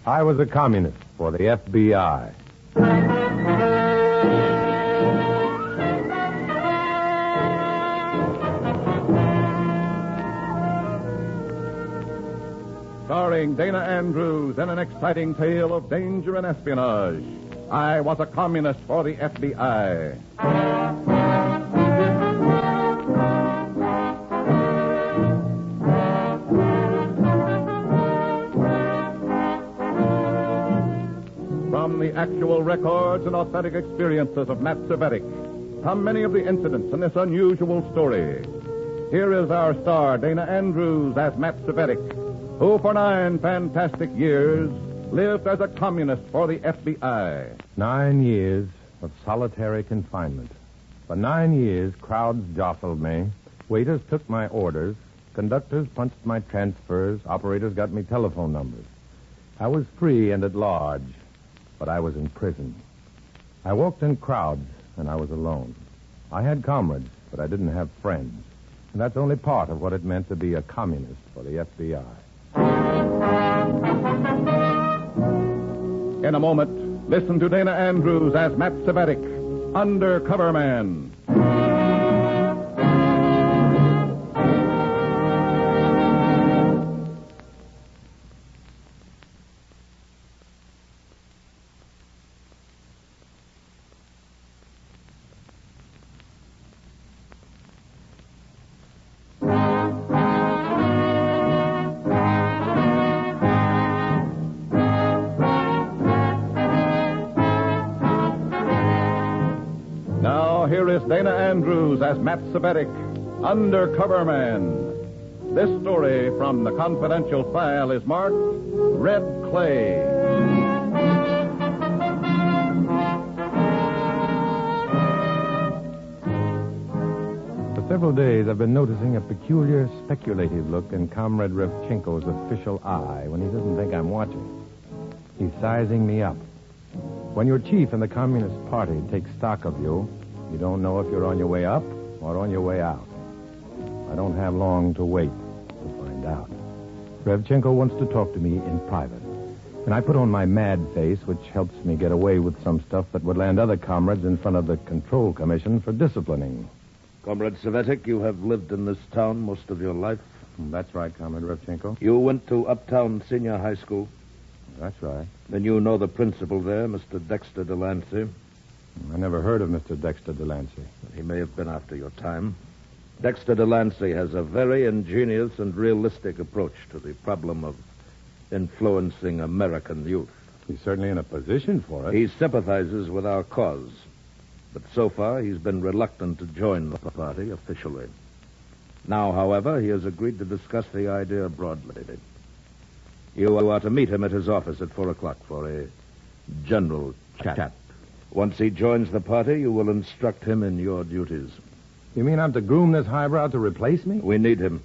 I was a communist for the FBI. Starring Dana Andrews in an exciting tale of danger and espionage. I was a communist for the FBI. From the actual records and authentic experiences of Matt Cvetic come many of the incidents in this unusual story. Here is our star, Dana Andrews, as Matt Cvetic, who for 9 fantastic years lived as a communist for the FBI. 9 years of solitary confinement. For 9 years, crowds jostled me. Waiters took my orders. Conductors punched my transfers. Operators got me telephone numbers. I was free and at large, but I was in prison. I walked in crowds, and I was alone. I had comrades, but I didn't have friends. And that's only part of what it meant to be a communist for the FBI. In a moment, listen to Dana Andrews as Matt Cvetic, Undercover Man. Here is Dana Andrews as Matt Cvetic, Undercover Man. This story from the confidential file is marked Red Clay. For several days, I've been noticing a peculiar, speculative look in Comrade Revchenko's official eye when he doesn't think I'm watching. He's sizing me up. When your chief in the Communist Party takes stock of you, you don't know if you're on your way up or on your way out. I don't have long to wait to find out. Revchenko wants to talk to me in private. And I put on my mad face, which helps me get away with some stuff that would land other comrades in front of the Control Commission for disciplining. Comrade Cvetic, you have lived in this town most of your life. That's right, Comrade Revchenko. You went to Uptown Senior High School. That's right. Then you know the principal there, Mr. Dexter Delancey. I never heard of Mr. Dexter Delancey. He may have been after your time. Dexter Delancey has a very ingenious and realistic approach to the problem of influencing American youth. He's certainly in a position for it. He sympathizes with our cause. But so far, he's been reluctant to join the party officially. Now, however, he has agreed to discuss the idea broadly. You are to meet him at his office at 4 o'clock for a general chat. Once he joins the party, you will instruct him in your duties. You mean I'm to groom this highbrow to replace me? We need him.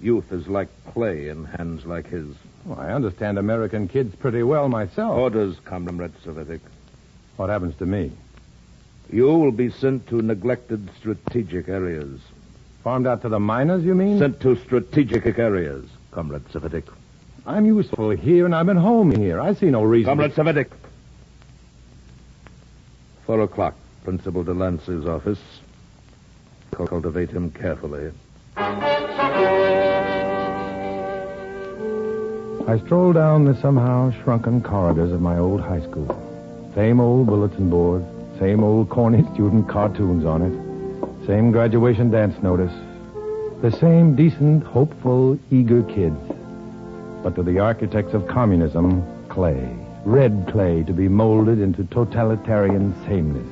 Youth is like clay in hands like his. Well, I understand American kids pretty well myself. Orders, Comrade Cvetic. What happens to me? You will be sent to neglected strategic areas. Farmed out to the miners, you mean? Sent to strategic areas, Comrade Cvetic. I'm useful here, and I've been home here. I see no reason... Comrade Cvetic. 4 o'clock, Principal Delancey's office. Cultivate him carefully. I strolled down the somehow shrunken corridors of my old high school. Same old bulletin board, same old corny student cartoons on it, same graduation dance notice, the same decent, hopeful, eager kids. But to the architects of communism, clay. Red clay to be molded into totalitarian sameness.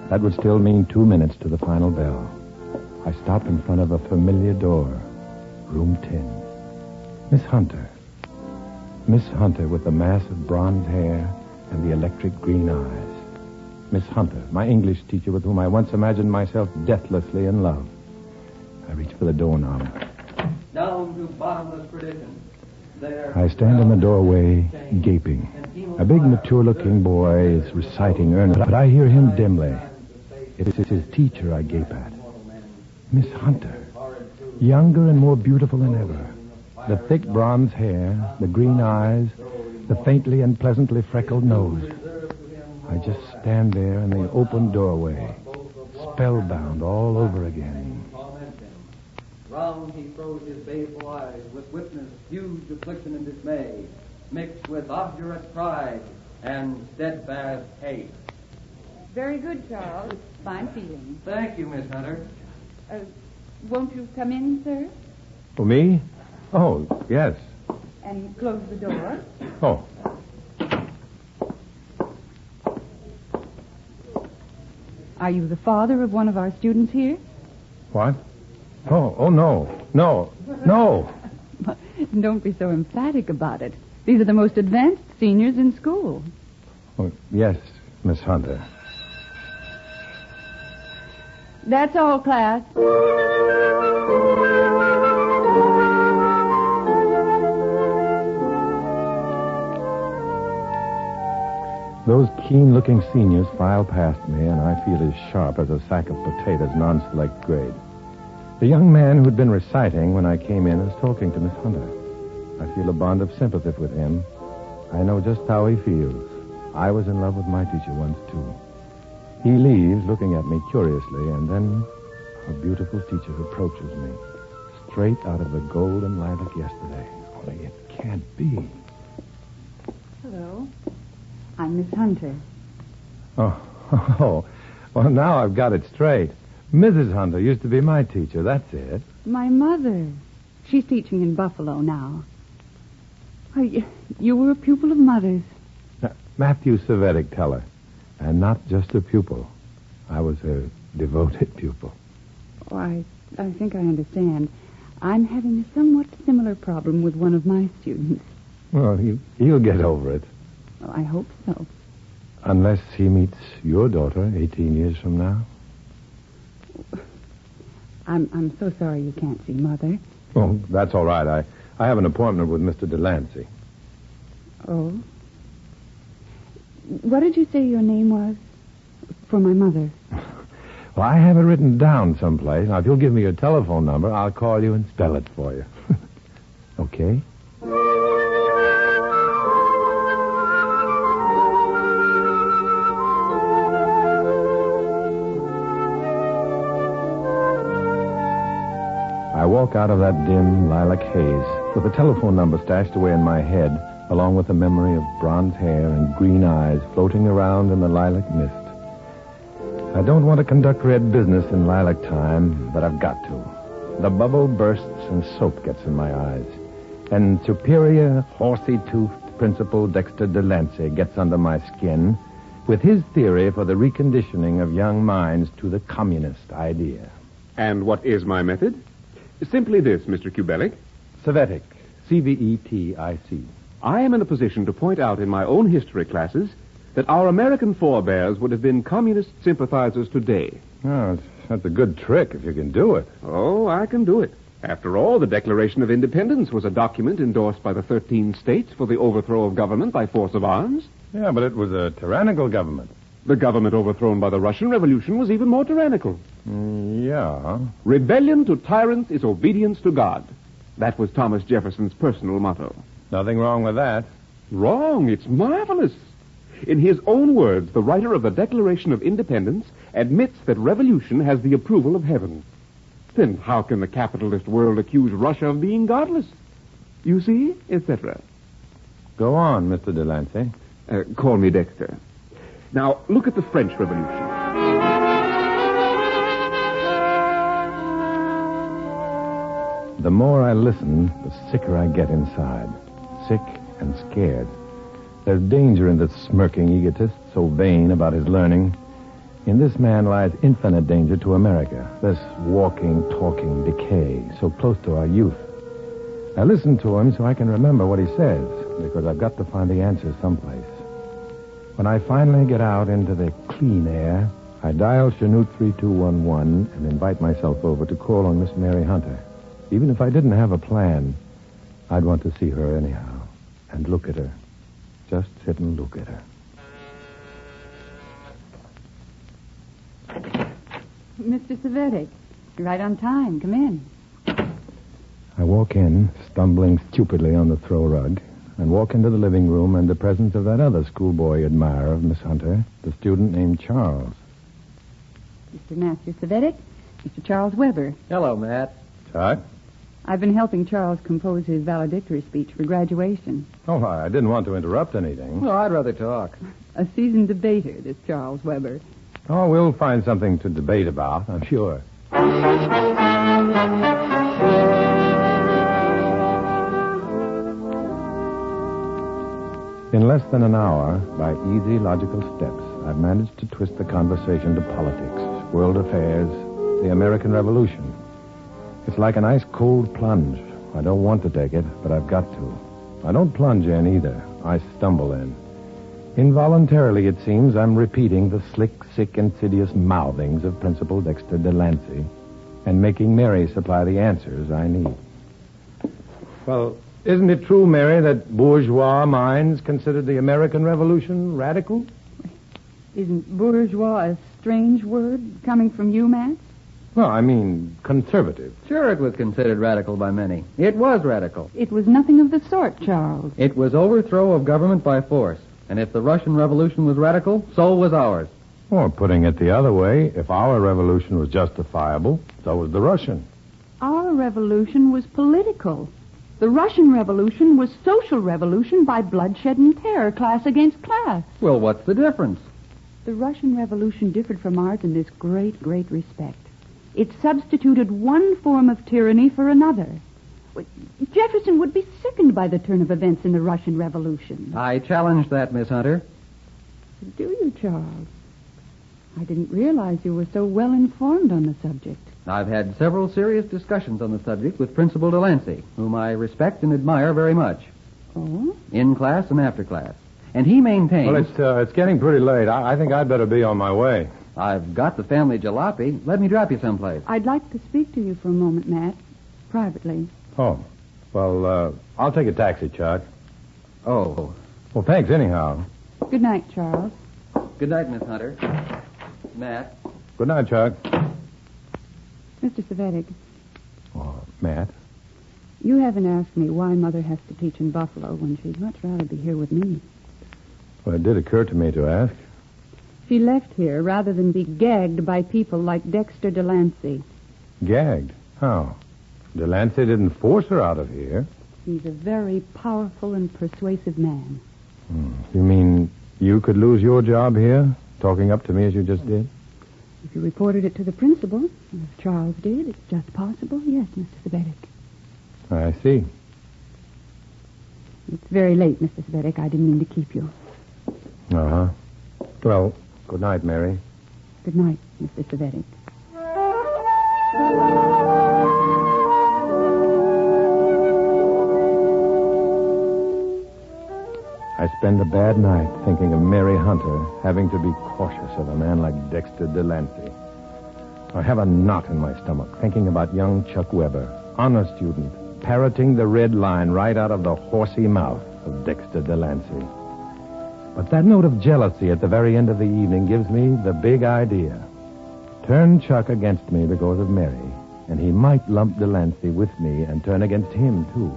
That would still mean 2 minutes to the final bell. I stop in front of a familiar door. Room 10. Miss Hunter. Miss Hunter with the mass of bronze hair and the electric green eyes. Miss Hunter, my English teacher with whom I once imagined myself deathlessly in love. I reach for the doorknob. Down to bottomless perdition. I stand in the doorway, gaping. A big, mature-looking boy is reciting earnestly, but I hear him dimly. It is his teacher I gape at. Miss Hunter, younger and more beautiful than ever. The thick bronze hair, the green eyes, the faintly and pleasantly freckled nose. I just stand there in the open doorway, spellbound all over again. Round he throws his baleful eyes, with witness huge affliction and dismay, mixed with obdurate pride and steadfast hate. Very good, Charles. Fine feeling. Thank you, Miss Hunter. Won't you come in, sir? For me? Oh, yes. And close the door. Oh. Are you the father of one of our students here? What? Oh, no. No. Don't be so emphatic about it. These are the most advanced seniors in school. Oh, yes, Miss Hunter. That's all, class. Those keen-looking seniors file past me, and I feel as sharp as a sack of potatoes, non-select grade. The young man who'd been reciting when I came in is talking to Miss Hunter. I feel a bond of sympathy with him. I know just how he feels. I was in love with my teacher once, too. He leaves, looking at me curiously, and then our beautiful teacher approaches me, straight out of the golden lilac yesterday. Only it can't be. Hello. I'm Miss Hunter. Oh, well, now I've got it straight. Mrs. Hunter used to be my teacher, that's it. My mother. She's teaching in Buffalo now. You were a pupil of Mother's. Matthew Savetic, tell her. And not just a pupil. I was her devoted pupil. Oh, I think I understand. I'm having a somewhat similar problem with one of my students. Well, he'll get over it. Well, I hope so. Unless he meets your daughter 18 years from now. I'm so sorry you can't see Mother. Oh, that's all right. I have an appointment with Mr. Delancey. Oh? What did you say your name was? For my mother. Well, I have it written down someplace. Now, if you'll give me your telephone number, I'll call you and spell it for you. Okay? I walk out of that dim lilac haze with the telephone number stashed away in my head, along with the memory of bronze hair and green eyes floating around in the lilac mist. I don't want to conduct red business in lilac time, but I've got to. The bubble bursts and soap gets in my eyes. And superior, horsey-toothed Principal Dexter Delancey gets under my skin with his theory for the reconditioning of young minds to the communist idea. And what is my method? Simply this, Mr. Kubellic. Savetic. C-V-E-T-I-C. I am in a position to point out in my own history classes that our American forebears would have been communist sympathizers today. Oh, that's a good trick if you can do it. Oh, I can do it. After all, the Declaration of Independence was a document endorsed by the 13 states for the overthrow of government by force of arms. Yeah, but it was a tyrannical government. The government overthrown by the Russian Revolution was even more tyrannical. Yeah. Rebellion to tyrants is obedience to God. That was Thomas Jefferson's personal motto. Nothing wrong with that. Wrong. It's marvelous. In his own words, the writer of the Declaration of Independence admits that revolution has the approval of heaven. Then how can the capitalist world accuse Russia of being godless? You see, etc. Go on, Mr. Delancey. Call me Dexter. Now, look at the French Revolution. The more I listen, the sicker I get inside. Sick and scared. There's danger in this smirking egotist, so vain about his learning. In this man lies infinite danger to America, this walking, talking decay, so close to our youth. I listen to him so I can remember what he says, because I've got to find the answers someplace. When I finally get out into the clean air, I dial Chanute 3211 and invite myself over to call on Miss Mary Hunter. Even if I didn't have a plan, I'd want to see her anyhow and look at her. Just sit and look at her. Mr. Savetic, you're right on time. Come in. I walk in, stumbling stupidly on the throw rug, and walk into the living room in the presence of that other schoolboy admirer of Miss Hunter, the student named Charles. Mr. Matthew Savetic, Mr. Charles Weber. Hello, Matt. Chuck? I've been helping Charles compose his valedictory speech for graduation. Oh, I didn't want to interrupt anything. Well, I'd rather talk. A seasoned debater, this Charles Weber. Oh, we'll find something to debate about, I'm sure. In less than an hour, by easy, logical steps, I've managed to twist the conversation to politics, world affairs, the American Revolution. It's like an ice-cold plunge. I don't want to take it, but I've got to. I don't plunge in either. I stumble in. Involuntarily, it seems, I'm repeating the slick, sick, insidious mouthings of Principal Dexter Delancey and making Mary supply the answers I need. Well, isn't it true, Mary, that bourgeois minds considered the American Revolution radical? Isn't bourgeois a strange word coming from you, Matt? Well, I mean conservative. Sure, it was considered radical by many. It was radical. It was nothing of the sort, Charles. It was overthrow of government by force. And if the Russian Revolution was radical, so was ours. Or putting it the other way, if our revolution was justifiable, so was the Russian. Our revolution was political. The Russian Revolution was social revolution by bloodshed and terror, class against class. Well, what's the difference? The Russian Revolution differed from ours in this great, great respect. It substituted one form of tyranny for another. Jefferson would be sickened by the turn of events in the Russian Revolution. I challenge that, Miss Hunter. Do you, Charles? I didn't realize you were so well informed on the subject. I've had several serious discussions on the subject with Principal Delancey, whom I respect and admire very much. Oh? In class and after class. And he maintains... Well, it's getting pretty late. I think I'd better be on my way. I've got the family jalopy. Let me drop you someplace. I'd like to speak to you for a moment, Matt. Privately. Oh. Well, I'll take a taxi, Chuck. Oh. Well, thanks anyhow. Good night, Charles. Good night, Miss Hunter. Matt. Good night, Chuck. Mr. Savetic, Oh, Matt? you haven't asked me why Mother has to teach in Buffalo when she'd much rather be here with me. Well, it did occur to me to ask. She left here rather than be gagged by people like Dexter Delancey. Gagged? How? Delancey didn't force her out of here. He's a very powerful and persuasive man. You mean you could lose your job here, talking up to me as you just did? If you reported it to the principal, as Charles did, it's just possible. Yes, Mr. Savetic. I see. It's very late, Mr. Savetic. I didn't mean to keep you. Uh-huh. Well, good night, Mary. Good night, Mr. Savetic. I spend a bad night thinking of Mary Hunter having to be cautious of a man like Dexter Delancey. I have a knot in my stomach thinking about young Chuck Weber, honor student, parroting the red line right out of the horsey mouth of Dexter Delancey. But that note of jealousy at the very end of the evening gives me the big idea. Turn Chuck against me because of Mary, and he might lump Delancey with me and turn against him, too.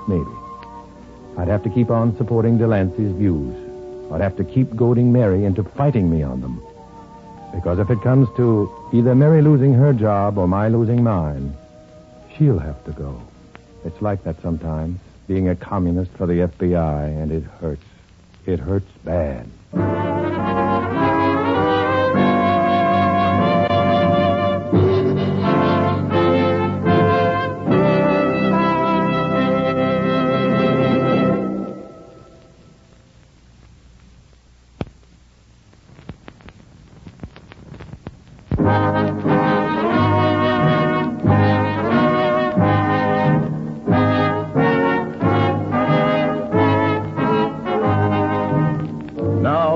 Maybe. I'd have to keep on supporting Delancey's views. I'd have to keep goading Mary into fighting me on them. Because if it comes to either Mary losing her job or my losing mine, she'll have to go. It's like that sometimes, being a communist for the FBI, and it hurts. It hurts bad.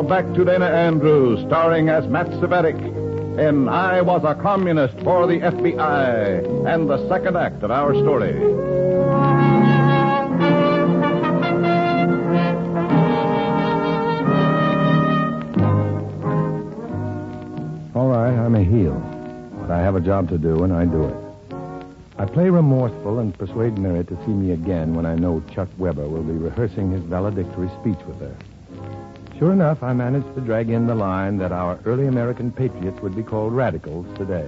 Back to Dana Andrews, starring as Matt Savetic in I Was a Communist for the FBI, and the second act of our story. All right, I'm a heel. But I have a job to do, and I do it. I play remorseful and persuade Mary to see me again when I know Chuck Weber will be rehearsing his valedictory speech with her. Sure enough, I managed to drag in the line that our early American patriots would be called radicals today.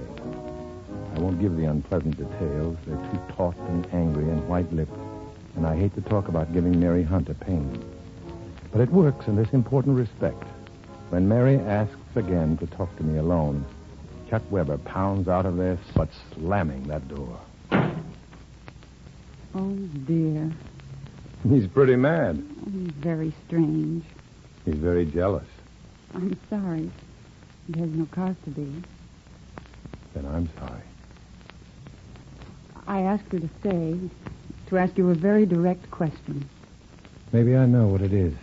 I won't give the unpleasant details. They're too taut and angry and white-lipped, and I hate to talk about giving Mary Hunter pain. But it works in this important respect. When Mary asks again to talk to me alone, Chuck Weber pounds out of there, but slamming that door. Oh, dear. He's pretty mad. Oh, he's very strange. He's very jealous. I'm sorry. He has no cause to be. Then I'm sorry. I asked you to stay to ask you a very direct question. Maybe I know what it is.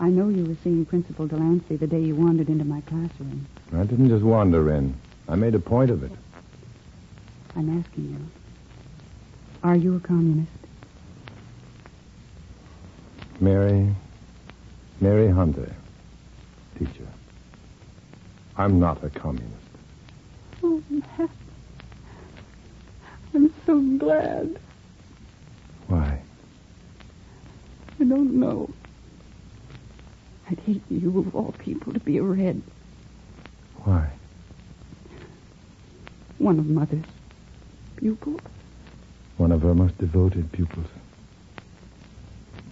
I know you were seeing Principal Delancey the day you wandered into my classroom. I didn't just wander in. I made a point of it. I'm asking you, are you a communist? Mary Hunter, teacher. I'm not a communist. Oh, Matt. I'm so glad. Why? I don't know. I'd hate you, of all people, to be a Red. Why? One of Mother's pupils. One of her most devoted pupils.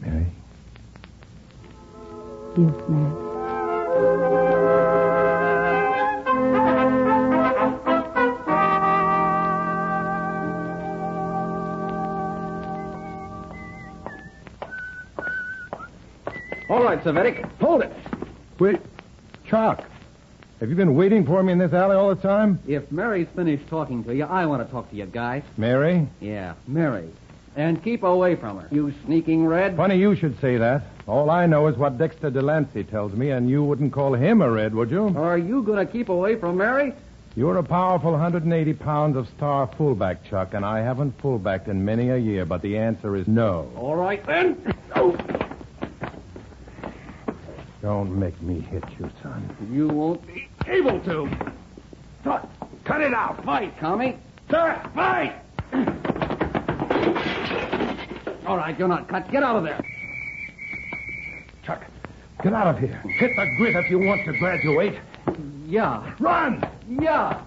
Mary? Yes, Matt. All right, Savetic, hold it. Wait. Chuck, have you been waiting for me in this alley all the time? If Mary's finished talking to you, I want to talk to you, guy. Mary? Yeah, Mary. And keep away from her, you sneaking Red. Funny you should say that. All I know is what Dexter Delancey tells me, and you wouldn't call him a Red, would you? Are you going to keep away from Mary? You're a powerful 180 pounds of star fullback, Chuck, and I haven't fullbacked in many a year, but the answer is no. All right, then. Oh. Don't make me hit you, son. You won't be able to. Cut it out. Fight, Tommy. Sir, fight! All right, you're not cut. Get out of there. Chuck, get out of here. Hit the grit if you want to graduate. Yeah. Run! Yeah.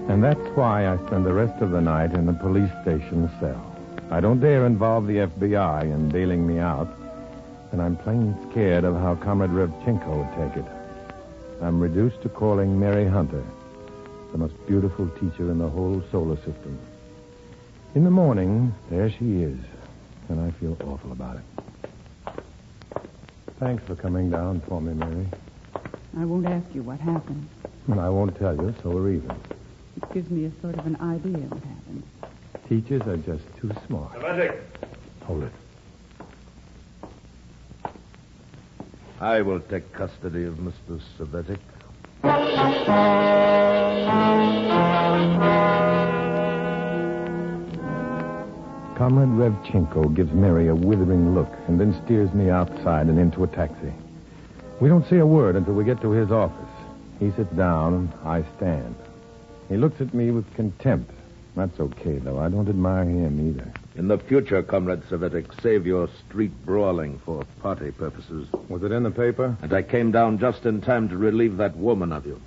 And that's why I spend the rest of the night in the police station cell. I don't dare involve the FBI in bailing me out, and I'm plain scared of how Comrade Revchenko would take it. I'm reduced to calling Mary Hunter the most beautiful teacher in the whole solar system. In the morning, there she is, and I feel awful about it. Thanks for coming down for me, Mary. I won't ask you what happened. And I won't tell you, so we're even. It gives me a sort of an idea what happened. Teachers are just too smart. Hold it. I will take custody of Mr. Savetic. Comrade Revchenko gives Mary a withering look and then steers me outside and into a taxi. We don't say a word until we get to his office. He sits down and I stand. He looks at me with contempt. That's okay, though. I don't admire him either. In the future, Comrade Savetic, save your street brawling for party purposes. Was it in the paper? And I came down just in time to relieve that woman of you.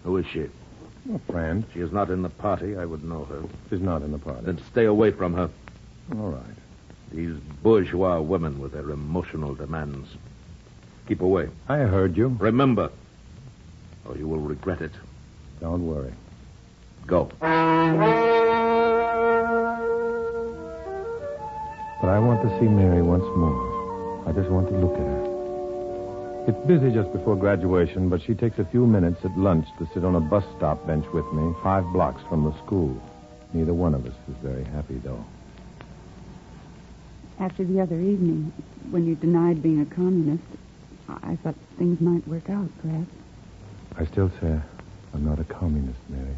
Who is she? A friend. She is not in the party. I would know her. She's not in the party. Then stay away from her. All right. These bourgeois women with their emotional demands. Keep away. I heard you. Remember, or you will regret it. Don't worry. Go. But I want to see Mary once more. I just want to look at her. It's busy just before graduation, but she takes a few minutes at lunch to sit on a bus stop bench with me, 5 blocks from the school. Neither one of us is very happy, though. After the other evening, when you denied being a communist, I thought things might work out, perhaps. I still say I'm not a communist, Mary.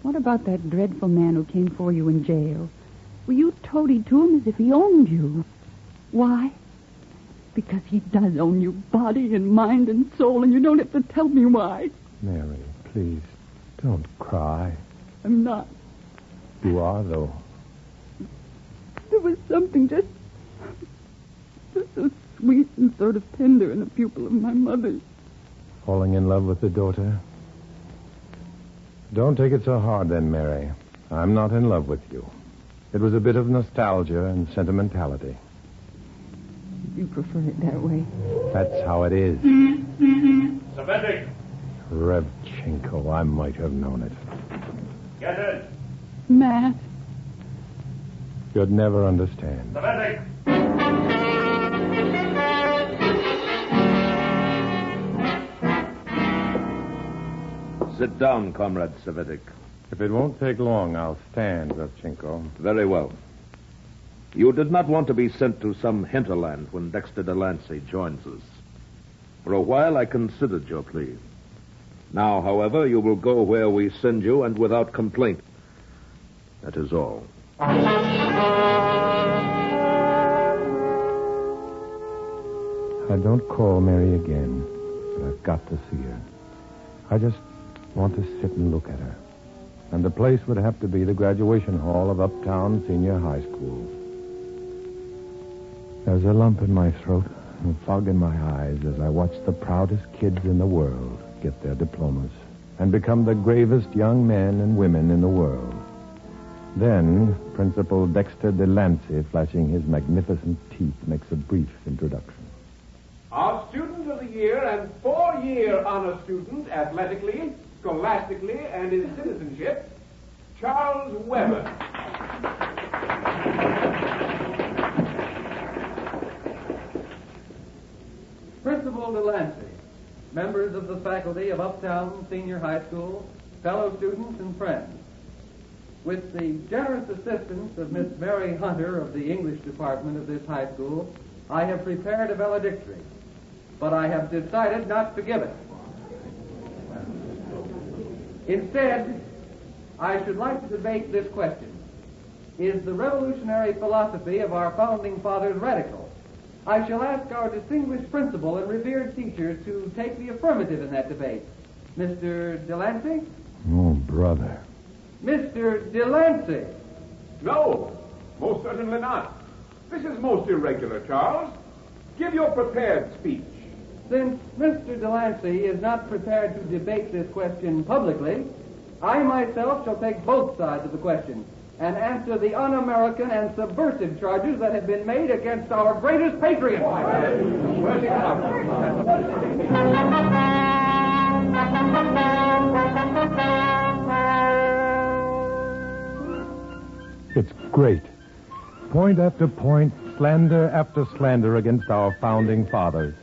What about that dreadful man who came for you in jail? Well, you toadied to him as if he owned you. Why? Because he does own you, body and mind and soul, and you don't have to tell me why. Mary, please, don't cry. I'm not. You are, though. There was something just so sweet and sort of tender in a pupil of my mother's. Falling in love with the daughter? Don't take it so hard then, Mary. I'm not in love with you. It was a bit of nostalgia and sentimentality. You prefer it that way. That's how it is. Savetic, Revchenko, I might have known it. get in. Matt. You'd never understand. Savetic. Sit down, Comrade Savetic. If it won't take long, I'll stand, Revchenko. Very well. You did not want to be sent to some hinterland when Dexter Delancey joins us. For a while, I considered your plea. Now, however, you will go where we send you and without complaint. That is all. I don't call Mary again, but I've got to see her. I just want to sit and look at her. And the place would have to be the graduation hall of Uptown Senior High School. There's a lump in my throat and a fog in my eyes as I watch the proudest kids in the world get their diplomas and become the gravest young men and women in the world. Then, Principal Dexter Delancey, flashing his magnificent teeth, makes a brief introduction. Our student of the year and 4-year honor student athletically, scholastically, and in citizenship, Charles Weber. Principal Delancey, members of the faculty of Uptown Senior High School, fellow students and friends. With the generous assistance of Miss Mary Hunter of the English department of this high school, I have prepared a valedictory, but I have decided not to give it. Instead, I should like to debate this question. Is the revolutionary philosophy of our founding fathers radical? I shall ask our distinguished principal and revered teacher to take the affirmative in that debate. Mr. Delancey? Oh, brother. Mr. Delancey! No, most certainly not. This is most irregular, Charles. Give your prepared speech. Since Mr. Delancey is not prepared to debate this question publicly, I myself shall take both sides of the question and answer the un-American and subversive charges that have been made against our greatest patriot. Where's he It's great. Point after point, slander after slander against our founding fathers.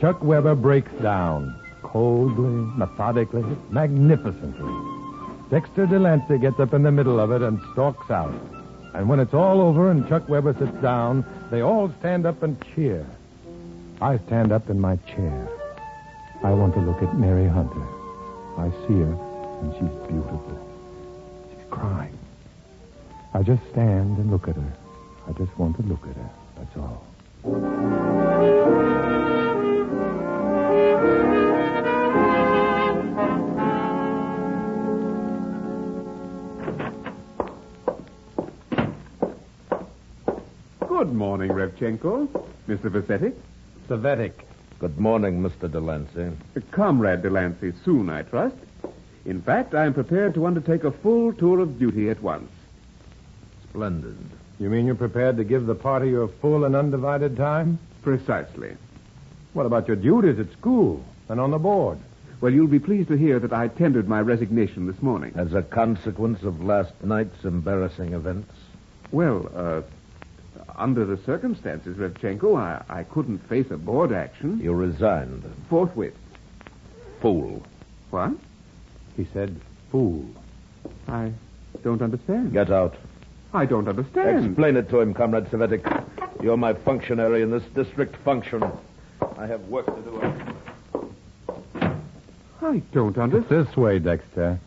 Chuck Weber breaks down, coldly, methodically, magnificently. Dexter Delancey gets up in the middle of it and stalks out. And when it's all over and Chuck Weber sits down, they all stand up and cheer. I stand up in my chair. I want to look at Mary Hunter. I see her, and she's beautiful. She's crying. I just stand and look at her. I just want to look at her. That's all. Good morning, Revchenko. Mr. Vasetic. Savetic. Good morning, Mr. Delancey. Comrade Delancey, soon, I trust. In fact, I am prepared to undertake a full tour of duty at once. Splendid. You mean you're prepared to give the party your full and undivided time? Precisely. What about your duties at school and on the board? Well, you'll be pleased to hear that I tendered my resignation this morning. As a consequence of last night's embarrassing events? Well, under the circumstances, Revchenko, I couldn't face a board action. You resigned. Forthwith. Fool. What? He said, fool. I don't understand. Get out. I don't understand. Explain it to him, Comrade Savetic. You're my functionary in this district function. I have work to do. I don't understand. This way, Dexter.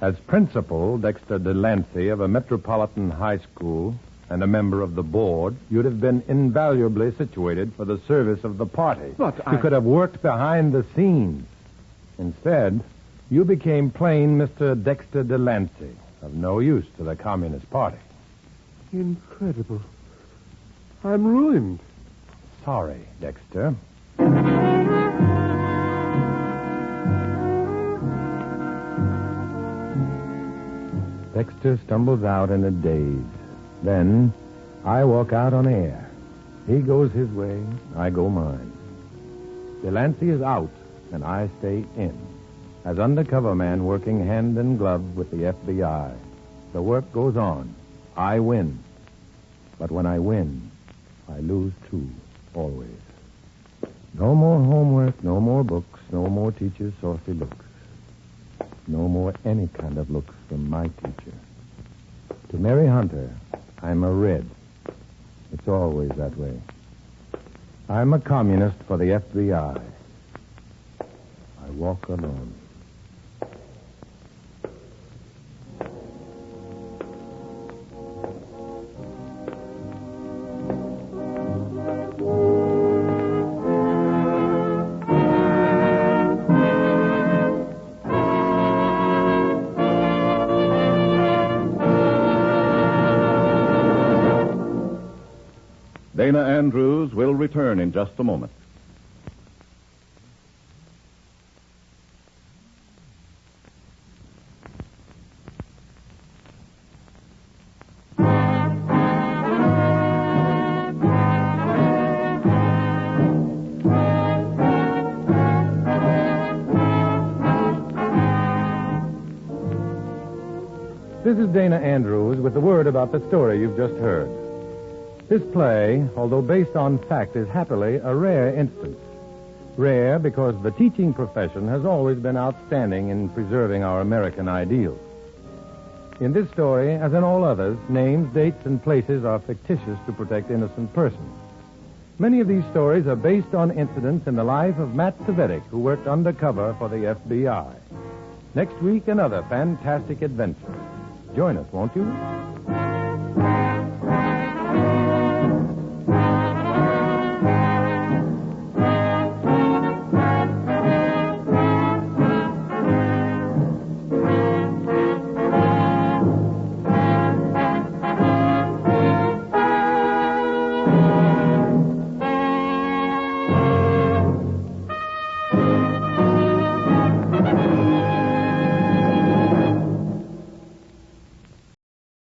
As principal, Dexter Delancey of a metropolitan high school, and a member of the board, you'd have been invaluably situated for the service of the party. But You could have worked behind the scenes. Instead, you became plain Mr. Dexter Delancey, of no use to the Communist Party. Incredible. I'm ruined. Sorry, Dexter. Dexter stumbles out in a daze. Then I walk out on air. He goes his way, I go mine. Delancey is out, and I stay in. As undercover man working hand in glove with the FBI. The work goes on. I win. But when I win, I lose too, always. No more homework, no more books, no more teachers' saucy looks. No more any kind of looks from my teacher. To Mary Hunter, I'm a red. It's always that way. I'm a communist for the FBI. I walk alone. Dana Andrews will return in just a moment. This is Dana Andrews with the word about the story you've just heard. This play, although based on fact, is happily a rare instance. Rare because the teaching profession has always been outstanding in preserving our American ideals. In this story, as in all others, names, dates, and places are fictitious to protect innocent persons. Many of these stories are based on incidents in the life of Matt Cvetic, who worked undercover for the FBI. Next week, another fantastic adventure. Join us, won't you?